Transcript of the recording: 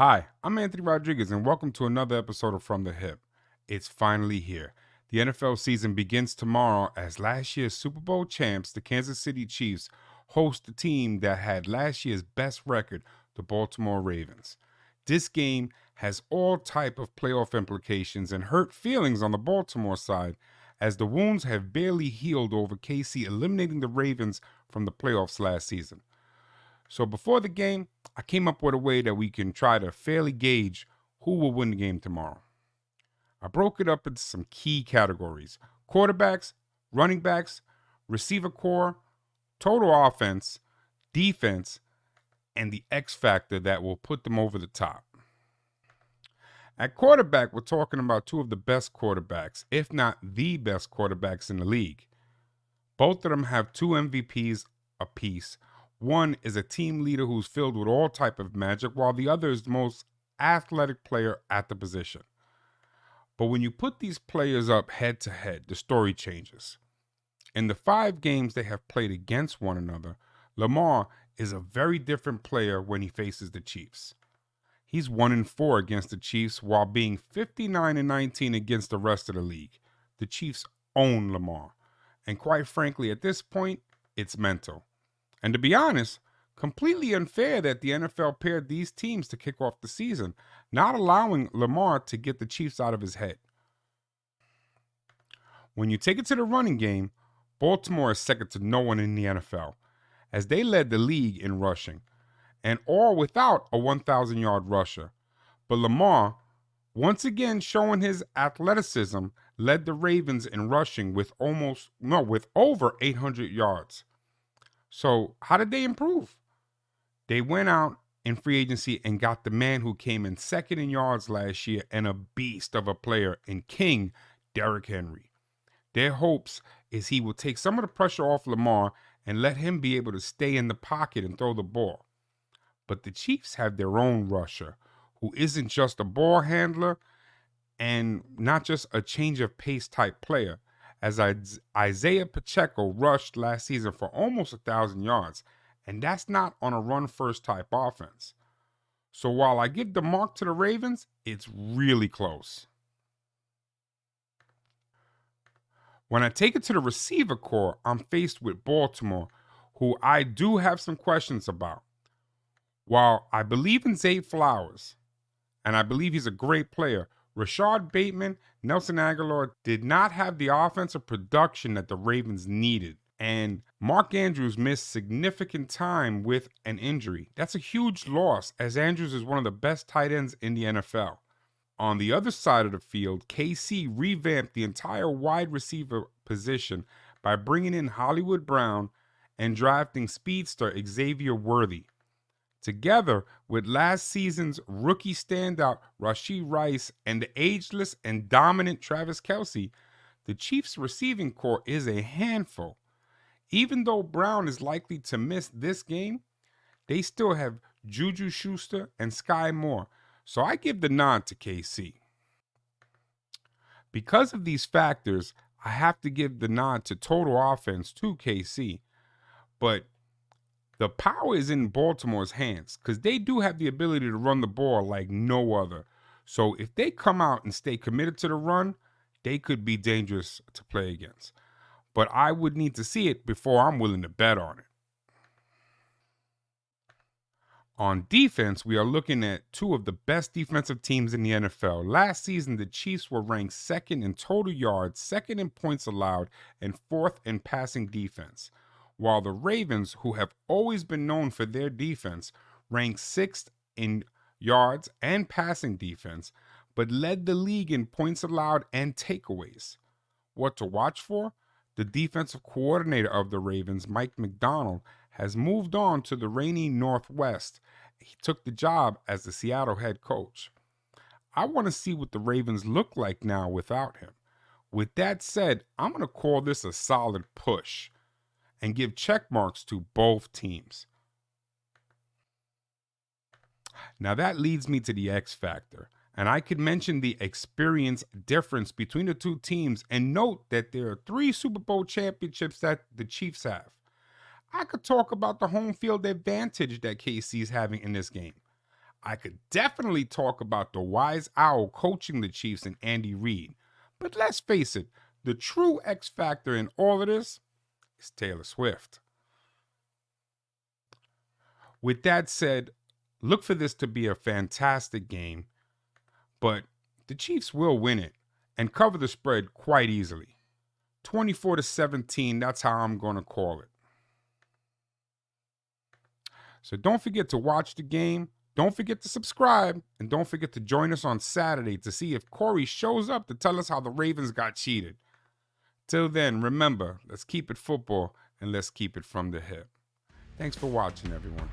Hi, I'm Anthony Rodriguez, and welcome to another episode of From the Hip. It's finally here. The NFL season begins tomorrow as last year's Super Bowl champs, the Kansas City Chiefs, host the team that had last year's best record, the Baltimore Ravens. This game has all type of playoff implications and hurt feelings on the Baltimore side, as the wounds have barely healed over KC eliminating the Ravens from the playoffs last season. So before the game, I came up with a way that we can try to fairly gauge who will win the game tomorrow. I broke it up into some key categories: quarterbacks, running backs, receiver core, total offense, defense, and the X factor that will put them over the top. At quarterback, we're talking about two of the best quarterbacks, if not the best quarterbacks in the league. Both of them have two MVPs apiece. One is a team leader who's filled with all type of magic, while the other is the most athletic player at the position. But when you put these players up head to head, the story changes. In the 5 games they have played against one another, Lamar is a very different player when he faces the Chiefs. He's 1-4 against the Chiefs while being 59-19 against the rest of the league. The Chiefs own Lamar. And quite frankly, at this point, it's mental. And to be honest, completely unfair that the NFL paired these teams to kick off the season, not allowing Lamar to get the Chiefs out of his head. When you take it to the running game, Baltimore is second to no one in the NFL, as they led the league in rushing, and all without a 1,000-yard rusher. But Lamar, once again showing his athleticism, led the Ravens in rushing with over 800 yards. So how did they improve? They went out in free agency and got the man who came in second in yards last year and a beast of a player in King, Derrick Henry. Their hopes is he will take some of the pressure off Lamar and let him be able to stay in the pocket and throw the ball. But the Chiefs have their own rusher who isn't just a ball handler and not just a change of pace type player, as Isaiah Pacheco rushed last season for almost 1,000 yards, and that's not on a run-first type offense. So while I give the mark to the Ravens, it's really close. When I take it to the receiver core, I'm faced with Baltimore, who I do have some questions about. While I believe in Zay Flowers, and I believe he's a great player, Rashad Bateman, Nelson Aguilar did not have the offensive production that the Ravens needed. And Mark Andrews missed significant time with an injury. That's a huge loss, as Andrews is one of the best tight ends in the NFL. On the other side of the field, KC revamped the entire wide receiver position by bringing in Hollywood Brown and drafting speedster Xavier Worthy. Together with last season's rookie standout Rashee Rice and the ageless and dominant Travis Kelce, the Chiefs' receiving core is a handful. Even though Brown is likely to miss this game, they still have Juju Schuster and Sky Moore, so I give the nod to KC. Because of these factors, I have to give the nod to total offense to KC, but the power is in Baltimore's hands because they do have the ability to run the ball like no other. So if they come out and stay committed to the run, they could be dangerous to play against. But I would need to see it before I'm willing to bet on it. On defense, we are looking at two of the best defensive teams in the NFL. Last season, the Chiefs were ranked second in total yards, second in points allowed, and fourth in passing defense, while the Ravens, who have always been known for their defense, ranked sixth in yards and passing defense, but led the league in points allowed and takeaways. What to watch for? The defensive coordinator of the Ravens, Mike Macdonald, has moved on to the rainy Northwest. He took the job as the Seattle head coach. I want to see what the Ravens look like now without him. With that said, I'm going to call this a solid push and give check marks to both teams. Now that leads me to the X factor, and I could mention the experience difference between the two teams and note that there are 3 Super Bowl championships that the Chiefs have. I could talk about the home field advantage that KC is having in this game. I could definitely talk about the wise owl coaching the Chiefs and Andy Reid. But let's face it, the true X factor in all of this is Taylor Swift. With that said, look for this to be a fantastic game, but the Chiefs will win it and cover the spread quite easily. 24-17, that's how I'm going to call it. So don't forget to watch the game, don't forget to subscribe, and don't forget to join us on Saturday to see if Corey shows up to tell us how the Ravens got cheated. Till then, remember, let's keep it football and let's keep it from the hip. Thanks for watching, everyone.